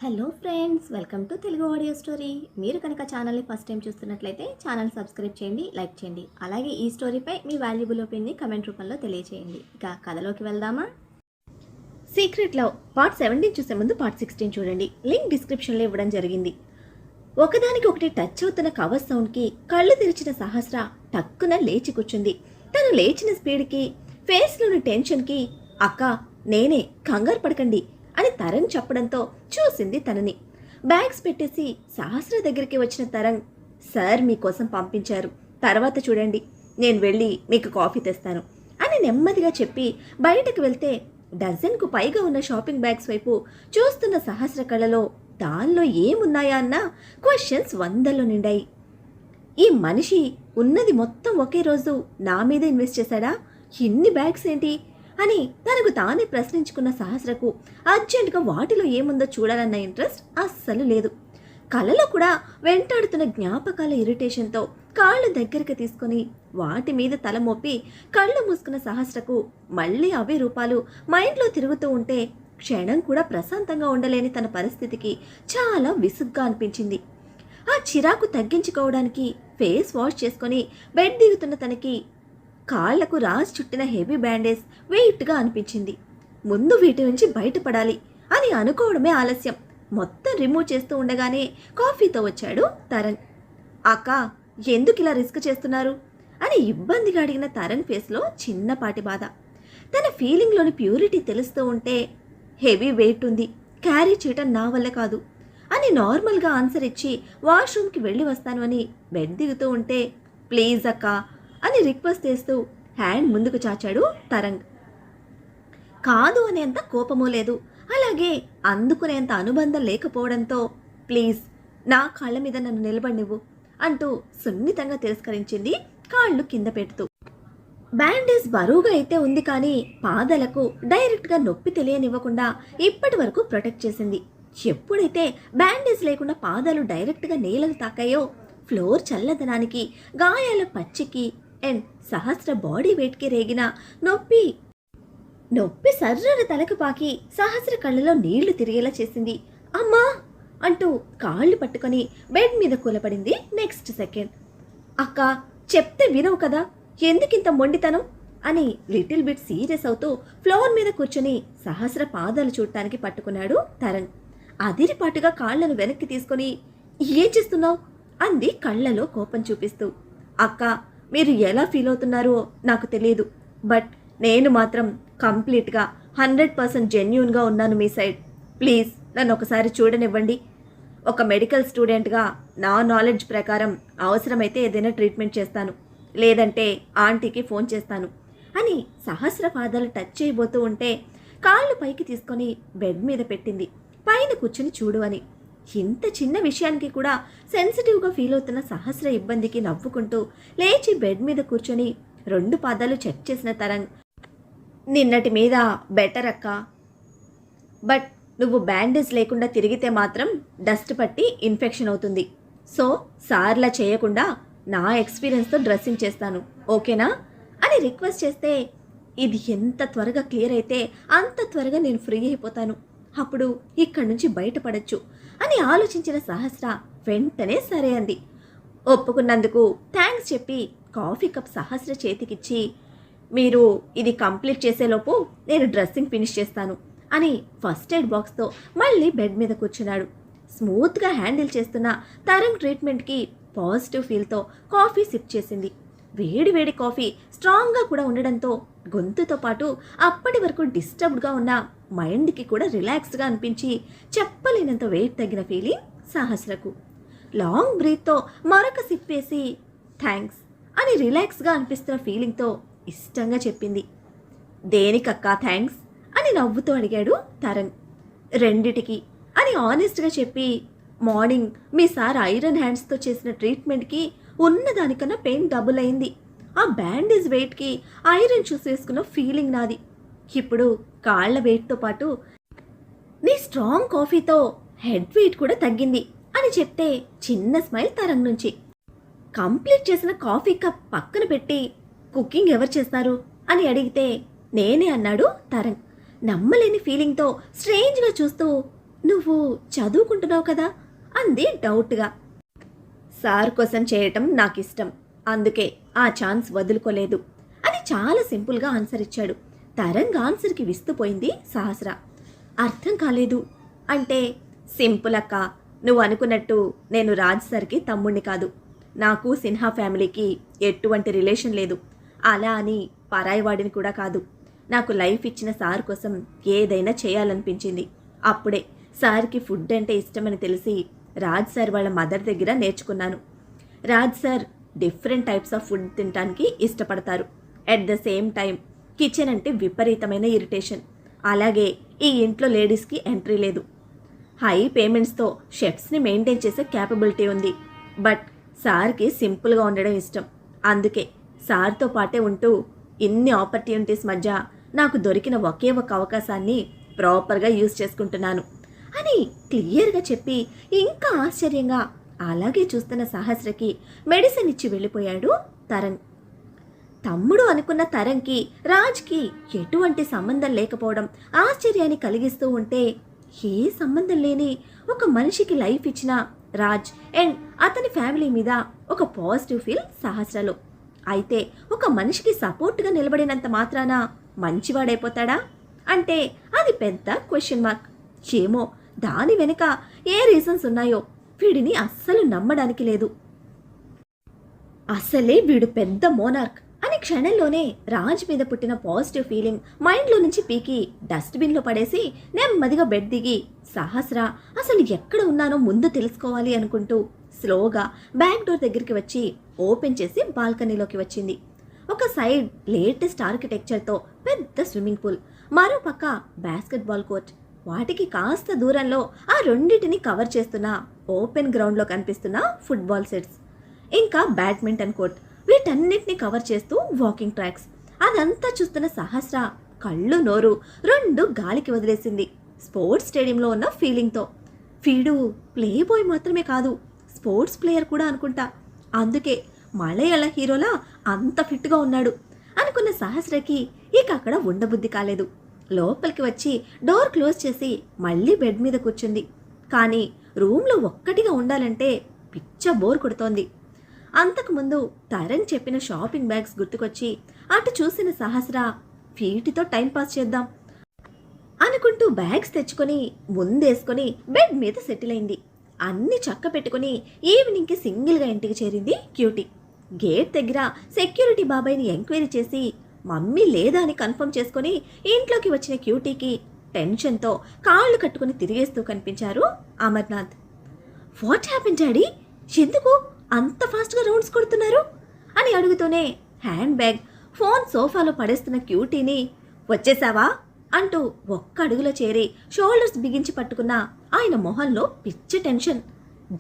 Hello friends, welcome to Telugu audio story. మీరు కనుక ఛానల్ని ఫస్ట్ టైం చూస్తున్నట్లయితే ఛానల్ సబ్స్క్రైబ్ చేయండి, లైక్ చేయండి. అలాగే ఈ స్టోరీపై మీ వాల్యుబుల్ ఒపీనియన్ని కమెంట్ రూపంలో తెలియజేయండి. ఇక కథలోకి వెళ్దామా? సీక్రెట్ లవ్ పార్ట్ 17 చూసే ముందు పార్ట్ 16 చూడండి. లింక్ డిస్క్రిప్షన్లో ఇవ్వడం జరిగింది. ఒకదానికి ఒకటి టచ్ అవుతున్న కవర్ సౌండ్కి కళ్ళు తెరిచిన సహస్ర టక్కున లేచి కూర్చుంది. తను లేచిన స్పీడ్కి, ఫేస్లోని టెన్షన్కి అక్క నేనే, కంగారు పడకండి అని తరంగ్ చెప్పడంతో చూసింది తనని. బ్యాగ్స్ పెట్టేసి సహస్ర దగ్గరికి వచ్చిన తరంగ్, సార్ మీకోసం పంపించారు, తర్వాత చూడండి, నేను వెళ్ళి మీకు కాఫీ తెస్తాను అని నెమ్మదిగా చెప్పి బయటకు వెళ్తే డజన్కు పైగా ఉన్న షాపింగ్ బ్యాగ్స్ వైపు చూస్తున్న సహస్ర కళ్ళలో దానిలో ఏమున్నాయా అన్న క్వశ్చన్స్ వందల్లో నిండాయి. ఈ మనిషి ఉన్నది మొత్తం ఒకే రోజు నా మీద ఇన్వెస్ట్ చేశాడా? ఇన్ని బ్యాగ్స్ ఏంటి అని తనకు తానే ప్రశ్నించుకున్న సహస్రకు అర్జెంటుగా వాటిలో ఏముందో చూడాలన్న ఇంట్రెస్ట్ అస్సలు లేదు. కలలో కూడా వెంటాడుతున్న జ్ఞాపకాల ఇరిటేషన్తో కాళ్ళు దగ్గరికి తీసుకొని వాటి మీద తల మోపి కళ్ళు మూసుకున్న సహస్రకు మళ్ళీ అవే రూపాలు మైండ్లో తిరుగుతూ ఉంటే క్షణం కూడా ప్రశాంతంగా ఉండలేని తన పరిస్థితికి చాలా విసుగ్గా అనిపించింది. ఆ చిరాకు తగ్గించుకోవడానికి ఫేస్ వాష్ చేసుకొని బెడ్ దిగుతున్న తనకి కాళ్లకు రాజ్ చుట్టిన హెవీ బ్యాండేజ్ వెయిట్గా అనిపించింది. ముందు వీటి నుంచి బయటపడాలి అని అనుకోవడమే ఆలస్యం. మొత్తం రిమూవ్ చేస్తూ ఉండగానే కాఫీతో వచ్చాడు తరంగ్. అక్క ఎందుకు ఇలా రిస్క్ చేస్తున్నారు అని ఇబ్బందిగా అడిగిన తరంగ్ ఫేస్లో చిన్నపాటి బాధ. తన ఫీలింగ్లోని ప్యూరిటీ తెలుస్తూ ఉంటే హెవీ వెయిట్ ఉంది, క్యారీ చేయటం నా వల్ల కాదు అని నార్మల్గా ఆన్సర్ ఇచ్చి వాష్రూమ్కి వెళ్ళి వస్తాను అని బెడ్ దిగుతూ ఉంటే ప్లీజ్ అక్క అని రిక్వెస్ట్ చేస్తూ హ్యాండ్ ముందుకు చాచాడు తరంగ్. కాదు అనేంత కోపమూ లేదు, అలాగే అందుకునేంత అనుబంధం లేకపోవడంతో ప్లీజ్ నా కాళ్ళ మీద నన్ను నిలబడినివ్వు అంటూ సున్నితంగా తిరస్కరించింది కాళ్ళు కింద పెడుతూ. బ్యాండేజ్ బరువుగా అయితే ఉంది కానీ పాదాలకు డైరెక్ట్గా నొప్పి తెలియనివ్వకుండా ఇప్పటి వరకు ప్రొటెక్ట్ చేసింది. ఎప్పుడైతే బ్యాండేజ్ లేకుండా పాదాలు డైరెక్ట్గా నేలకు తాకాయో ఫ్లోర్ చల్లదనానికి, గాయాల పచ్చికి అండ్ సహస్ర బాడీ వెయిట్కి రేగిన నొప్పి సర్రన తలకు పాకి సహస్ర కళ్ళలో నీళ్లు తిరిగేలా చేసింది. అమ్మా అంటూ కాళ్ళు పట్టుకొని బెడ్ మీద కూలపడింది. నెక్స్ట్ సెకండ్ అక్క చెప్తే వినవు కదా, ఎందుకింత మొండితనం అని లిటిల్ బిట్ సీరియస్ అవుతూ ఫ్లోర్ మీద కూర్చొని సహస్ర పాదాలు చూడటానికి పట్టుకున్నాడు తరంగ్. అదిరిపాటుగా కాళ్లను వెనక్కి తీసుకొని ఏం చేస్తున్నావు అంది కళ్ళలో కోపం చూపిస్తూ. అక్క మీరు ఎలా ఫీల్ అవుతున్నారో నాకు తెలియదు, బట్ నేను మాత్రం కంప్లీట్గా 100% జెన్యూన్గా ఉన్నాను మీ సైడ్. ప్లీజ్ నన్ను ఒకసారి చూడనివ్వండి. ఒక మెడికల్ స్టూడెంట్గా నా నాలెడ్జ్ ప్రకారం అవసరమైతే ఏదైనా ట్రీట్మెంట్ చేస్తాను, లేదంటే ఆంటీకి ఫోన్ చేస్తాను అని సహస్ర పాదాలు టచ్ చేయబోతూ ఉంటే కాళ్ళు పైకి తీసుకొని బెడ్ మీద పెట్టింది, పైన కూర్చుని చూడు అని. ఇంత చిన్న విషయానికి కూడా సెన్సిటివ్గా ఫీల్ అవుతున్న సహస్ర ఇబ్బందికి నవ్వుకుంటూ లేచి బెడ్ మీద కూర్చొని 2 పాదాలు చెక్ చేసిన తరంగ్, నిన్నటి మీద బెటర్ అక్క, బట్ నువ్వు బ్యాండేజ్ లేకుండా తిరిగితే మాత్రం డస్ట్ పట్టి ఇన్ఫెక్షన్ అవుతుంది. సో సార్లా చేయకుండా నా ఎక్స్పీరియన్స్తో డ్రెస్సింగ్ చేస్తాను, ఓకేనా అని రిక్వెస్ట్ చేస్తే ఇది ఎంత త్వరగా క్లియర్ అయితే అంత త్వరగా నేను ఫ్రీ అయిపోతాను, అప్పుడు ఇక్కడి నుంచి బయటపడచ్చు అని ఆలోచించిన సహస్ర వెంటనే సరే అంది. ఒప్పుకున్నందుకు థ్యాంక్స్ చెప్పి కాఫీ కప్ సహస్ర చేతికిచ్చి, మీరు ఇది కంప్లీట్ చేసేలోపు నేను డ్రెస్సింగ్ ఫినిష్ చేస్తాను అని ఫస్ట్ ఎయిడ్ బాక్స్తో మళ్ళీ బెడ్ మీద కూర్చున్నాడు. స్మూత్గా హ్యాండిల్ చేస్తున్న తరంగ్ ట్రీట్మెంట్కి పాజిటివ్ ఫీల్తో కాఫీ సిప్ చేసింది. వేడి వేడి కాఫీ స్ట్రాంగ్గా కూడా ఉండడంతో గొంతుతో పాటు అప్పటి వరకు డిస్టర్బ్డ్గా ఉన్న మైండ్కి కూడా రిలాక్స్గా అనిపించి చెప్పలేనంత వెయిట్ తగ్గిన ఫీలింగ్ సహస్రకు. లాంగ్ బ్రీత్తో మరొక సిప్ వేసి థ్యాంక్స్ అని రిలాక్స్గా అనిపిస్తున్న ఫీలింగ్తో ఇష్టంగా చెప్పింది. దేనికక్కా థ్యాంక్స్ అని నవ్వుతూ అడిగాడు తరంగ్. రెండిటికి అని ఆనెస్ట్గా చెప్పి, మార్నింగ్ మీ సార్ ఐరన్ హ్యాండ్స్తో చేసిన ట్రీట్మెంట్కి ఉన్నదానికన్నా పెయిన్ డబుల్ అయింది. ఆ బ్యాండేజ్ వెయిట్కి ఐరన్ షూస్ వేసుకున్న ఫీలింగ్ నాది. ఇప్పుడు కాళ్ల వెయిట్తో పాటు నీ స్ట్రాంగ్ కాఫీతో హెడ్ వెయిట్ కూడా తగ్గింది అని చెప్తే చిన్న స్మైల్ తరంగ్ నుంచి. కంప్లీట్ చేసిన కాఫీ కప్ పక్కన పెట్టి కుకింగ్ ఎవరు చేస్తారు అని అడిగితే నేనే అన్నాడు తరంగ్. నమ్మలేని ఫీలింగ్తో స్ట్రేంజ్గా చూస్తూ నువ్వు చదువుకుంటున్నావు కదా అంది డౌట్గా. సార్ కోసం చేయటం నాకిష్టం, అందుకే ఆ ఛాన్స్ వదులుకోలేదు అని చాలా సింపుల్గా ఆన్సర్ ఇచ్చాడు. తరంగ్ ఆన్సర్కి విస్తుపోయింది సహస్ర. అర్థం కాలేదు. అంటే సింపుల్ అక్క, నువ్వు అనుకున్నట్టు నేను రాజ్ సార్కి తమ్ముణ్ణి కాదు. నాకు సిన్హా ఫ్యామిలీకి ఎటువంటి రిలేషన్ లేదు. అలా అని పరాయివాడిని కూడా కాదు. నాకు లైఫ్ ఇచ్చిన సార్ కోసం ఏదైనా చేయాలనిపించింది. అప్పుడే సార్కి ఫుడ్ అంటే ఇష్టమని తెలిసి రాజ్ సార్ వాళ్ళ మదర్ దగ్గర నేర్చుకున్నాను. Raj sir different types of food తినడానికి ఇష్టపడతారు. At the same time kitchen అంటే విపరీతమైన ఇరిటేషన్. అలాగే ఈ ఇంట్లో లేడీస్కి ఎంట్రీ లేదు. హై పేమెంట్స్తో షెఫ్స్ని మెయింటైన్ చేసే క్యాపబిలిటీ ఉంది. బట్ సార్కి సింపుల్గా ఉండడం ఇష్టం. అందుకే సార్తో పాటే ఉంటూ ఇన్ని ఆపర్చునిటీస్ మధ్య నాకు దొరికిన ఒకే ఒక అవకాశాన్ని ప్రాపర్గా యూజ్ చేసుకుంటున్నాను అని క్లియర్గా చెప్పి ఇంకా ఆశ్చర్యంగా అలాగే చూస్తున్న సహస్రకి మెడిసిన్ ఇచ్చి వెళ్ళిపోయాడు తరంగ్. తమ్ముడు అనుకున్న తరంగ్కి రాజ్కి ఎటువంటి సంబంధం లేకపోవడం ఆశ్చర్యాన్ని కలిగిస్తూ ఉంటే, ఏ సంబంధం లేని ఒక మనిషికి లైఫ్ ఇచ్చిన రాజ్ అండ్ అతని ఫ్యామిలీ మీద ఒక పాజిటివ్ ఫీల్ సహస్రలో. అయితే ఒక మనిషికి సపోర్ట్గా నిలబడినంత మాత్రాన మంచివాడైపోతాడా అంటే అది పెద్ద క్వశ్చన్ మార్క్. ఏమో దాని వెనుక ఏ రీజన్స్ ఉన్నాయో వీడిని అస్సలు నమ్మడానికి లేదు. అసలే వీడు పెద్ద మోనార్క్ అని క్షణంలోనే రాజ్ మీద పుట్టిన పాజిటివ్ ఫీలింగ్ మైండ్లో నుంచి పీకి డస్ట్బిన్లో పడేసి నెమ్మదిగా బెడ్ దిగి సహస్ర అసలు ఎక్కడ ఉన్నానో ముందు తెలుసుకోవాలి అనుకుంటూ స్లోగా బ్యాక్ డోర్ దగ్గరికి వచ్చి ఓపెన్ చేసి బాల్కనీలోకి వచ్చింది. ఒక సైడ్ లేటెస్ట్ ఆర్కిటెక్చర్తో పెద్ద స్విమ్మింగ్ పూల్, మరో పక్క బాస్కెట్బాల్ కోర్ట్, వాటికి కాస్త దూరంలో ఆ రెండింటిని కవర్ చేస్తున్న ఓపెన్ గ్రౌండ్లో కనిపిస్తున్న ఫుట్బాల్ సెట్స్, ఇంకా బ్యాడ్మింటన్ కోర్ట్, వీటన్నిటిని కవర్ చేస్తూ వాకింగ్ ట్రాక్స్. అదంతా చూస్తున్న సహస్ర కళ్ళు నోరు రెండు గాలికి వదిలేసింది స్పోర్ట్స్ స్టేడియంలో ఉన్న ఫీలింగ్తో. వీడు ప్లే బాయ్ మాత్రమే కాదు, స్పోర్ట్స్ ప్లేయర్ కూడా అనుకుంటా. అందుకే మలయాళ హీరోలా అంత ఫిట్గా ఉన్నాడు అనుకున్న సహస్రకి ఇక అక్కడ ఉండబుద్ధి కాలేదు. లోపలికి వచ్చి డోర్ క్లోజ్ చేసి మళ్ళీ బెడ్ మీద కూర్చుంది. కానీ రూమ్లో ఒక్కటిగా ఉండాలంటే పిచ్చ బోర్ కొడుతోంది. అంతకుముందు తరంగ్ చెప్పిన షాపింగ్ బ్యాగ్స్ గుర్తుకొచ్చి అటు చూసిన సహస్ర వీటితో టైంపాస్ చేద్దాం అనుకుంటూ బ్యాగ్స్ తెచ్చుకొని ముందేసుకొని బెడ్ మీద సెటిల్ అయింది. అన్ని చక్క పెట్టుకుని ఈవినింగ్కి సింగిల్గా ఇంటికి చేరింది క్యూటీ. గేట్ దగ్గర సెక్యూరిటీ బాబాయ్ని ఎంక్వైరీ చేసి మమ్మీ లేదా అని కన్ఫర్మ్ చేసుకుని ఇంట్లోకి వచ్చిన క్యూటీకి టెన్షన్తో కాళ్ళు కట్టుకుని తిరిగేస్తూ కనిపించారు అమర్నాథ్. వాట్ హ్యాపెన్ డాడీ, ఎందుకు అంత ఫాస్ట్గా రౌండ్స్ కొడుతున్నారు అని అడుగుతూనే హ్యాండ్ బ్యాగ్, ఫోన్ సోఫాలో పడేస్తున్న క్యూటీని వచ్చేసావా అంటూ ఒక్క అడుగులో చేరి షోల్డర్స్ బిగించి పట్టుకున్న ఆయన మొహంలో పిచ్చి tension.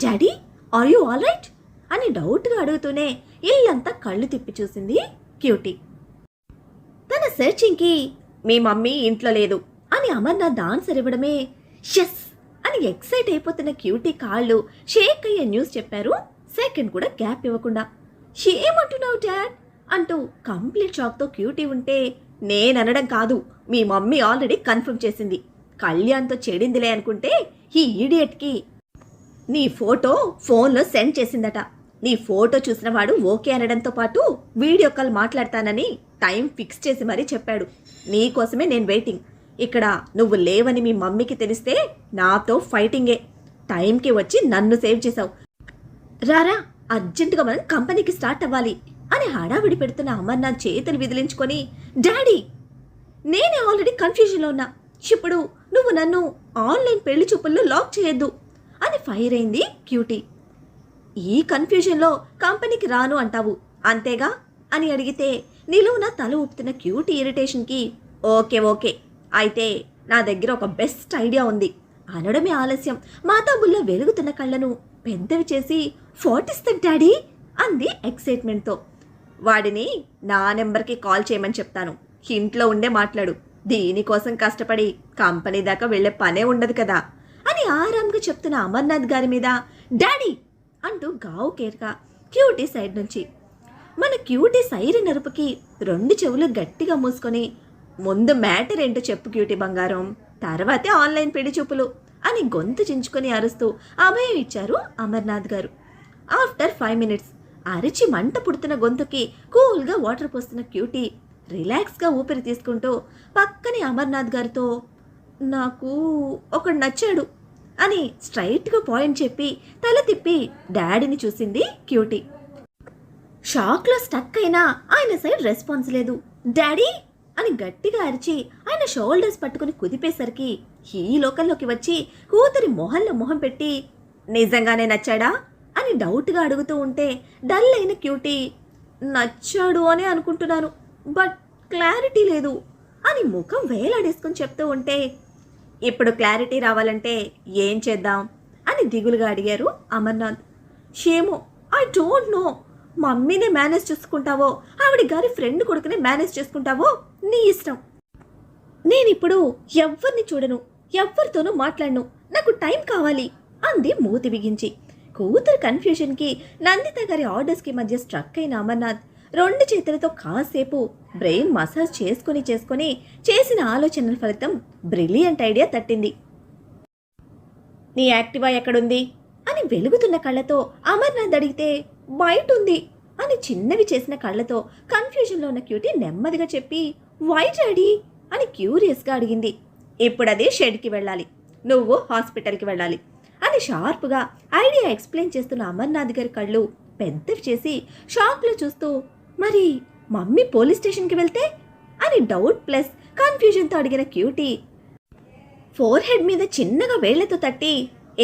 Daddy are you all right అని డౌట్గా అడుగుతూనే ఇల్లంతా కళ్ళు తిప్పి చూసింది క్యూటీ. తన సెర్చింగ్కి మీ మమ్మీ ఇంట్లో లేదు అని అమర్నాథ్ ఆన్సర్ ఇవ్వడమే షెస్ అని ఎక్సైట్ అయిపోతున్న క్యూటీ కాళ్ళు షేక్ అయ్యే న్యూస్ చెప్పారు. సెకండ్ కూడా గ్యాప్ ఇవ్వకుండా. ఏమంటున్నావు డాడ్ అంటూ కంప్లీట్ షాక్తో క్యూటీ ఉంటే, నేననడం కాదు, మీ మమ్మీ ఆల్రెడీ కన్ఫర్మ్ చేసింది. కళ్యాణ్తో చెడిందిలే అనుకుంటే ఈ ఈడియట్కి నీ ఫోటో ఫోన్లో సెండ్ చేసిందట. నీ ఫోటో చూసిన వాడు ఓకే అనడంతో పాటు వీడియో కాల్ మాట్లాడతానని టైం ఫిక్స్ చేసి మరీ చెప్పాడు. నీకోసమే నేను వెయిటింగ్. ఇక్కడ నువ్వు లేవని మీ మమ్మీకి తెలిస్తే నాతో ఫైటింగే. టైంకి వచ్చి నన్ను సేవ్ చేశావు. రారా, అర్జెంటుగా మనం కంపెనీకి స్టార్ట్ అవ్వాలి అని హడావిడి పెడుతున్న అమర్నాథ్ చేతులు విదిలించుకొని, డాడీ నేనే ఆల్రెడీ కన్ఫ్యూజన్లో ఉన్నా, ఇప్పుడు నువ్వు నన్ను ఆన్లైన్ పెళ్లి చూపుల్లో లాక్ చేయొద్దు అని ఫైర్ అయింది క్యూటీ. ఈ కన్ఫ్యూజన్లో కంపెనీకి రాను అంటావు అంతేగా అని అడిగితే నిలువున తల ఊపుతున్న క్యూటీ ఇరిటేషన్కి ఓకే ఓకే అయితే నా దగ్గర ఒక బెస్ట్ ఐడియా ఉంది అనడమే ఆలస్యం మాతాబుల్లో వెలుగుతున్న కళ్ళను పెద్దవి చేసి ఫోటిస్తా డాడీ అంది ఎక్సైట్మెంట్తో. వాడిని నా నెంబర్కి కాల్ చేయమని చెప్తాను, ఇంట్లో ఉండే మాట్లాడు, దీనికోసం కష్టపడి కంపెనీ దాకా వెళ్లే పనే ఉండదు కదా అని ఆరాంగా చెప్తున్న అమర్నాథ్ గారి మీద డాడీ అంటూ గావు కేర్గా క్యూటీ సైడ్ నుంచి. మన క్యూటీ సైరన్ అరుపుకి రెండు చెవులు గట్టిగా మూసుకొని, ముందు మ్యాటర్ ఏంటో చెప్పు క్యూటీ బంగారం, తర్వాతే ఆన్లైన్ పెళ్లి చూపులు అని గొంతు చించుకొని అరుస్తూ అభయం ఇచ్చారు అమర్నాథ్ గారు. ఆఫ్టర్ 5 minutes అరిచి మంట పుడుతున్న గొంతుకి కూల్గా వాటర్ పోస్తున్న క్యూటీ రిలాక్స్గా ఊపిరి తీసుకుంటూ పక్కనే అమర్నాథ్ గారితో నాకు ఒకడు నచ్చాడు అని స్ట్రైట్గా పాయింట్ చెప్పి తల తిప్పి డాడీని చూసింది క్యూటీ. షాక్లో స్టక్ అయినా ఆయన సైడ్ రెస్పాన్స్ లేదు. డాడీ అని గట్టిగా అరిచి ఆయన షోల్డర్స్ పట్టుకుని కుదిపేసరికి ఈ లోకంలోకి వచ్చి కూతురి మొహంలో మొహం పెట్టి నిజంగానే నచ్చాడా అని డౌట్గా అడుగుతూ ఉంటే డల్ అయిన క్యూటీ నచ్చాడు అని అనుకుంటున్నాను, బట్ క్లారిటీ లేదు అని ముఖం వేలాడేసుకుని చెప్తూ ఉంటే ఇప్పుడు క్లారిటీ రావాలంటే ఏం చేద్దాం అని దిగులుగా అడిగారు అమర్నాథ్. షేమో ఐ డోంట్ నో. మమ్మీనే మేనేజ్ చేసుకుంటావో ఆవిడ గారి ఫ్రెండ్ కొడుకునే మేనేజ్ చేసుకుంటావో నీ ఇష్టం. నేనిప్పుడు ఎవ్వరిని చూడను, ఎవ్వరితోనూ మాట్లాడను, నాకు టైం కావాలి అంది మూతి బిగించి. కూతురు కన్ఫ్యూషన్కి నందిత గారి ఆర్డర్స్కి మధ్య స్ట్రక్ అయిన అమర్నాథ్ 2 చేతులతో కాసేపు బ్రెయిన్ మసాజ్ చేసుకుని చేసిన ఆలోచనల ఫలితం బ్రిలియంట్ ఐడియా తట్టింది. నీ యాక్టివా ఎక్కడుంది అని వెలుగుతున్న కళ్ళతో అమర్నాథ్ అడిగితే బయట ఉంది అని చిన్నవి చేసిన కళ్ళతో కన్ఫ్యూజన్లో ఉన్న క్యూటీ నెమ్మదిగా చెప్పి వై డాడీ అని క్యూరియస్గా అడిగింది. ఇప్పుడది షెడ్కి వెళ్ళాలి, నువ్వు హాస్పిటల్కి వెళ్ళాలి అని షార్ప్గా ఐడియా ఎక్స్ప్లెయిన్ చేస్తున్న అమర్నాథ్ గారి కళ్ళు పెద్దవి చేసి షాక్లో చూస్తూ మరి మమ్మీ పోలీస్ స్టేషన్కి వెళ్తే అని డౌట్ ప్లస్ కన్ఫ్యూజన్తో అడిగిన క్యూటీ ఫోర్ హెడ్ మీద చిన్నగా వేళ్లతో తట్టి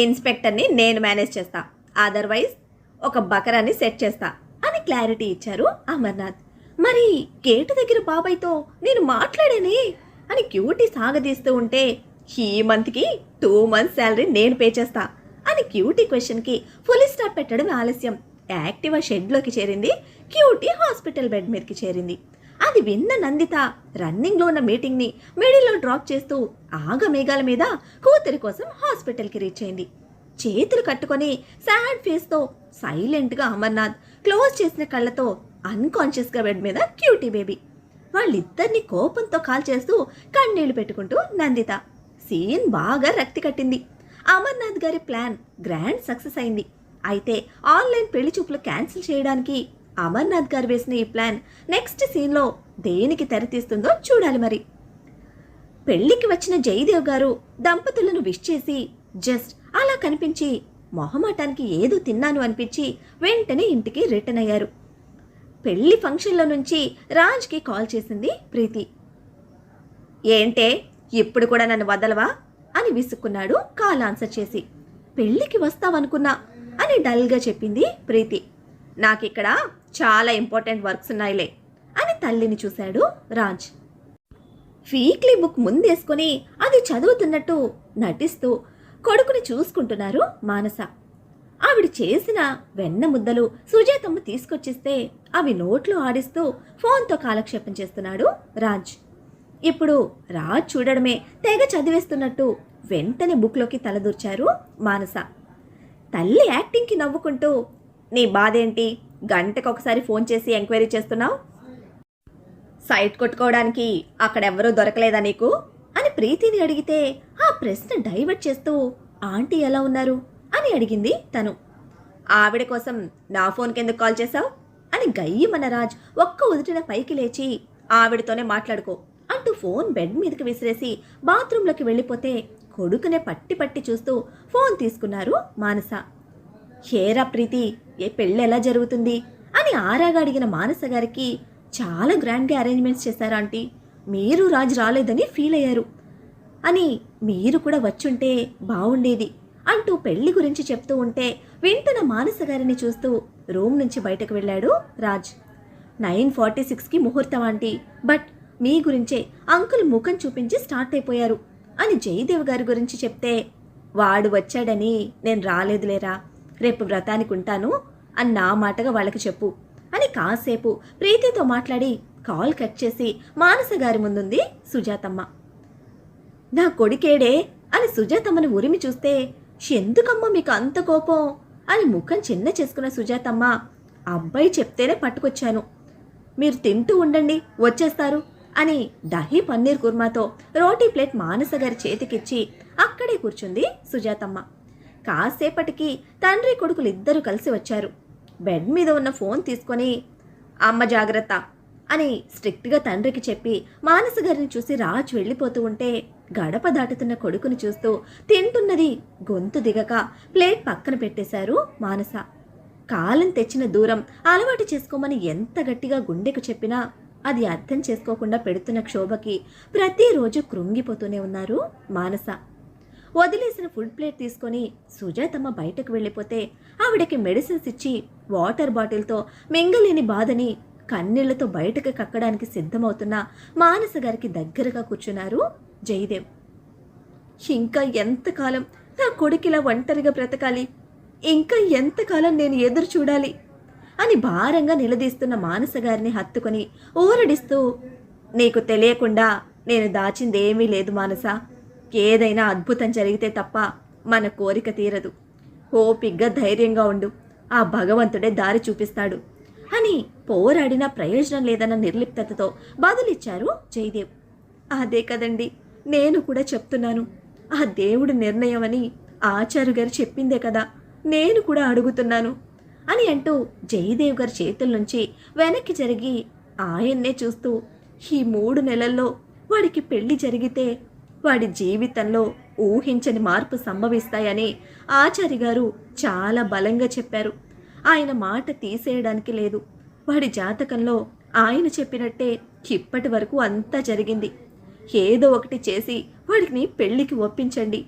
ఇన్స్పెక్టర్ని నేను మేనేజ్ చేస్తా, అదర్వైజ్ ఒక బకరాన్ని సెట్ చేస్తా అని క్లారిటీ ఇచ్చారు అమర్నాథ్. మరి గేటు దగ్గర బాబాయ్తో నేను మాట్లాడానే అని క్యూటీ సాగదీస్తూ ఉంటే ఈ మంత్కి 2 months శాలరీ నేను పే చేస్తా అని క్యూటీ క్వశ్చన్కి ఫుల్ స్టాప్ పెట్టడం ఆలస్యం. యాక్టివా షెడ్లోకి చేరింది, క్యూటీ హాస్పిటల్ బెడ్ మీదకి చేరింది. అది విన్న నందిత రన్నింగ్లో ఉన్న మీటింగ్ని మిడిల్లో డ్రాప్ చేస్తూ ఆగమేఘాల మీద కూతురి కోసం హాస్పిటల్కి రీచ్ అయింది. చేతులు కట్టుకొని సాడ్ ఫేస్తో సైలెంట్గా అమర్నాథ్ క్లోజ్ చేసిన కళ్ళతో అన్కాన్షియస్గా బెడ్ మీద క్యూటీ బేబీ. వాళ్ళిద్దరిని కోపంతో కాల్ చేస్తూ కన్నీళ్లు పెట్టుకుంటూ నందిత. సీన్ బాగా రక్తి కట్టింది. అమర్నాథ్ గారి ప్లాన్ గ్రాండ్ సక్సెస్ అయింది. అయితే ఆన్లైన్ పెళ్లి చూపులు క్యాన్సిల్ చేయడానికి అమర్నాథ్ గారు వేసిన ఈ ప్లాన్ నెక్స్ట్ సీన్లో దేనికి తెరతీస్తుందో చూడాలి. మరి పెళ్లికి వచ్చిన జయదేవ్ గారు దంపతులను విష్ చేసి జస్ట్ అలా కనిపించి మొహమాటానికి ఏదో తిన్నాను అనిపించి వెంటనే ఇంటికి రిటర్న్ అయ్యారు. పెళ్లి ఫంక్షన్లో నుంచి రాజ్కి కాల్ చేసింది ప్రీతి. ఏంటే ఇప్పుడు కూడా నన్ను వదలవా అని విసుక్కున్నాడు కాల్ ఆన్సర్ చేసి. పెళ్లికి వస్తావనుకున్నా అని డల్గా చెప్పింది ప్రీతి. నాకిక్కడ చాలా ఇంపార్టెంట్ వర్క్స్ ఉన్నాయిలే అని తల్లిని చూశాడు రాజ్. వీక్లీ బుక్ ముందేసుకొని అది చదువుతున్నట్టు నటిస్తూ కొడుకుని చూసుకుంటున్నారు మానస. ఆవిడ చేసిన వెన్న ముద్దలు సుజాతమ్మ తీసుకొచ్చిస్తే అవి నోట్లో ఆడిస్తూ ఫోన్తో కాలక్షేపం చేస్తున్నాడు రాజ్. ఇప్పుడు రాజ్ చూడడమే తెగ చదివేస్తున్నట్టు వెంటనే బుక్లోకి తలదూర్చారు మానస. తల్లి యాక్టింగ్కి నవ్వుకుంటూ నీ బాధేంటి, గంటకొకసారి ఫోన్ చేసి ఎంక్వైరీ చేస్తున్నావు, సైట్ కొట్టుకోవడానికి అక్కడెవ్వరూ దొరకలేదా నీకు అని ప్రీతిని అడిగితే ఆ ప్రశ్న డైవర్ట్ చేస్తూ ఆంటీ ఎలా ఉన్నారు అని అడిగింది తను. ఆవిడ కోసం నా ఫోన్కి ఎందుకు కాల్ చేశావు అని గయ్యమన్న రాజ్ ఒక్క ఉదుటిన పైకి లేచి ఆవిడతోనే మాట్లాడుకో అంటూ ఫోన్ బెడ్ మీదకి విసిరేసి బాత్రూంలోకి వెళ్ళిపోతే కొడుకునే పట్టి పట్టి చూస్తూ ఫోన్ తీసుకున్నారు మానస. హేరా ప్రీతి, ఏ పెళ్ళి ఎలా జరుగుతుంది అని ఆరాగా అడిగిన మానస గారికి చాలా గ్రాండ్గా అరేంజ్మెంట్స్ చేశారు ఆంటీ, మీరు రాజ్ రాలేదని ఫీల్ అయ్యారు అని, మీరు కూడా వచ్చుంటే బాగుండేది అంటూ పెళ్లి గురించి చెప్తూ ఉంటే వింటున్న మానస గారిని చూస్తూ రూమ్ నుంచి బయటకు వెళ్ళాడు రాజ్. 9:46కి ముహూర్తం ఆంటీ, బట్ మీ గురించే అంకుల్ ముఖం చూపించి స్టార్ట్ అయిపోయారు అని జయదేవ్ గారి గురించి చెప్తే వాడు వచ్చాడని నేను రాలేదులేరా, రేపు వ్రతానికి ఉంటాను అని నా మాటగా వాళ్ళకి చెప్పు అని కాసేపు ప్రీతితో మాట్లాడి కాల్ కట్ చేసి మానస గారి ముందుంది సుజాతమ్మ. నా కొడుకేడే అని సుజాతమ్మను ఉరిమి చూస్తే ఎందుకమ్మా మీకు అంత కోపం అని ముఖం చిన్న చేసుకున్న సుజాతమ్మ, అబ్బాయి చెప్తేనే పట్టుకొచ్చాను, మీరు తింటూ ఉండండి వచ్చేస్తారు అని దహీ పన్నీర్ కుర్మాతో రోటీ ప్లేట్ మానస గారి చేతికిచ్చి అక్కడే కూర్చుంది సుజాతమ్మ. కాసేపటికి తండ్రి కొడుకులు ఇద్దరూ కలిసి వచ్చారు. బెడ్ మీద ఉన్న ఫోన్ తీసుకొని అమ్మ జాగ్రత్త అని స్ట్రిక్ట్గా తండ్రికి చెప్పి మానస గారిని చూసి రాజు వెళ్ళిపోతూ ఉంటే గడప దాటుతున్న కొడుకుని చూస్తూ తింటున్నది గొంతు దిగక ప్లేట్ పక్కన పెట్టేశారు మానస. కాలం తెచ్చిన దూరం అలవాటు చేసుకోమని ఎంత గట్టిగా గుండెకు చెప్పినా అది అర్థం చేసుకోకుండా పెడుతున్న క్షోభకి ప్రతిరోజు కృంగిపోతూనే ఉన్నారు మానస. వదిలేసిన ఫుడ్ ప్లేట్ తీసుకొని సుజాతమ్మ బయటకు వెళ్ళిపోతే ఆవిడకి మెడిసిన్స్ ఇచ్చి వాటర్ బాటిల్తో మింగలేని బాధని కన్నీళ్లతో బయటకు కక్కడానికి సిద్ధమవుతున్న మానస గారికి దగ్గరగా కూర్చున్నారు జయదేవ్. ఇంకా ఎంతకాలం నా కొడుకిలా ఒంటరిగా బ్రతకాలి, ఇంకా ఎంతకాలం నేను ఎదురు చూడాలి అని భారంగా నిలదీస్తున్న మానస గారిని హత్తుకొని ఊరడిస్తూ, నీకు తెలియకుండా నేను దాచిందేమీ లేదు మానస. ఏదైనా అద్భుతం జరిగితే తప్ప మన కోరిక తీరదు. ఓపిగ్గా ధైర్యంగా ఉండు, ఆ భగవంతుడే దారి చూపిస్తాడు అని పోరాడినా ప్రయోజనం లేదన్న నిర్లిప్తతతో బదులిచ్చారు జయదేవ్. అదే కదండి నేను కూడా చెప్తున్నాను, ఆ దేవుడి నిర్ణయం అని ఆచార్య గారు చెప్పిందే కదా నేను కూడా అడుగుతున్నాను అని అంటూ జయదేవ్ గారి చేతుల నుంచి వెనక్కి జరిగి ఆయన్నే చూస్తూ, ఈ 3 నెలల్లో వాడికి పెళ్లి జరిగితే వాడి జీవితంలో ఊహించని మార్పు సంభవిస్తాయని ఆచార్య గారు చాలా బలంగా చెప్పారు. ఆయన మాట తీసేయడానికి లేదు. వాడి జాతకంలో ఆయన చెప్పినట్టే ఇప్పటి వరకు అంతా జరిగింది. ఏదో ఒకటి చేసి వాడిని పెళ్లికి ఒప్పించండి.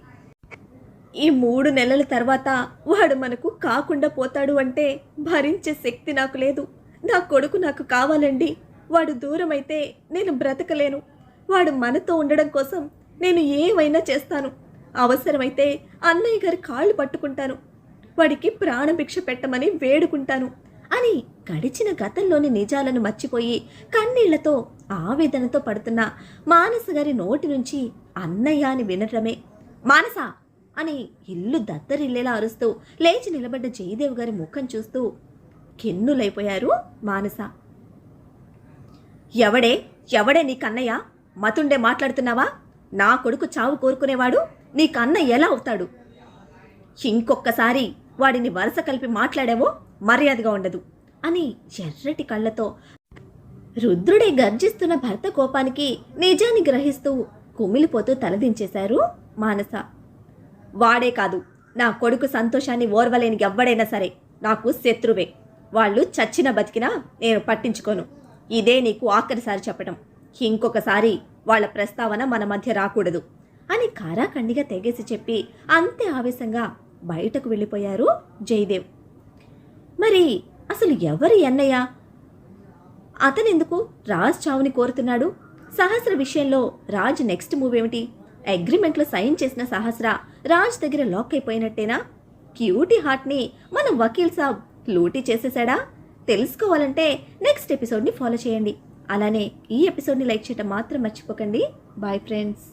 ఈ 3 నెలల తర్వాత వాడు మనకు కాకుండా పోతాడు అంటే భరించే శక్తి నాకు లేదు. నా కొడుకు నాకు కావాలండి. వాడు దూరం అయితే నేను బ్రతకలేను. వాడు మనతో ఉండడం కోసం నేను ఏమైనా చేస్తాను. అవసరమైతే అన్నయ్య గారి కాళ్ళు పట్టుకుంటాను. వాడికి ప్రాణభిక్ష పెట్టమని వేడుకుంటాను అని గడిచిన గతంలోని నిజాలను మర్చిపోయి కన్నీళ్లతో ఆవేదనతో పడుతున్న మానస గారి నోటి నుంచి అన్నయ్య అని వినటమే. మానస అని ఇల్లు దద్దరిల్లేలా అరుస్తూ లేచి నిలబడ్డ జయదేవ్ గారి ముఖం చూస్తూ కిన్నులైపోయారు మానస. ఎవడే నీ కన్నయ్య? మతుండే మాట్లాడుతున్నావా? నా కొడుకు చావు కోరుకునేవాడు నీ కన్నయ్య ఎలా అవుతాడు? ఇంకొక్కసారి వాడిని వరుస కలిపి మాట్లాడావో మర్యాదగా ఉండదు అని ఎర్రటి కళ్ళతో రుద్రుడే గర్జిస్తున్న భర్త కోపానికి నిజాన్ని గ్రహిస్తూ కుమిలిపోతూ తలదించేశారు మానస. వాడే కాదు, నా కొడుకు సంతోషాన్ని ఓర్వలేని ఎవ్వడైనా సరే నాకు శత్రువే. వాళ్ళు చచ్చినా బతికినా నేను పట్టించుకోను. ఇదే నీకు ఆఖరిసారి చెప్పడం. ఇంకొకసారి వాళ్ళ ప్రస్తావన మన మధ్య రాకూడదు అని కారాఖండిగా తెగేసి చెప్పి అంతే ఆవేశంగా బయటకు వెళ్ళిపోయారు జయదేవ్. మరి అసలు ఎవరి అన్నయ్య? అతనెందుకు రాజ్ చావుని కోరుతున్నాడు? సహస్ర విషయంలో రాజ్ నెక్స్ట్ మూవ్ ఏమిటి? అగ్రిమెంట్లో సైన్ చేసిన సహస్ర రాజ్ దగ్గర లాక్ అయిపోయినట్టేనా? క్యూటీ హార్ట్ని మన వకీల్ సాబ్ లూటీ చేసేసాడా? తెలుసుకోవాలంటే నెక్స్ట్ ఎపిసోడ్ని ఫాలో చేయండి. అలానే ఈ ఎపిసోడ్ని లైక్ చేయడం మాత్రం మర్చిపోకండి. Bye friends.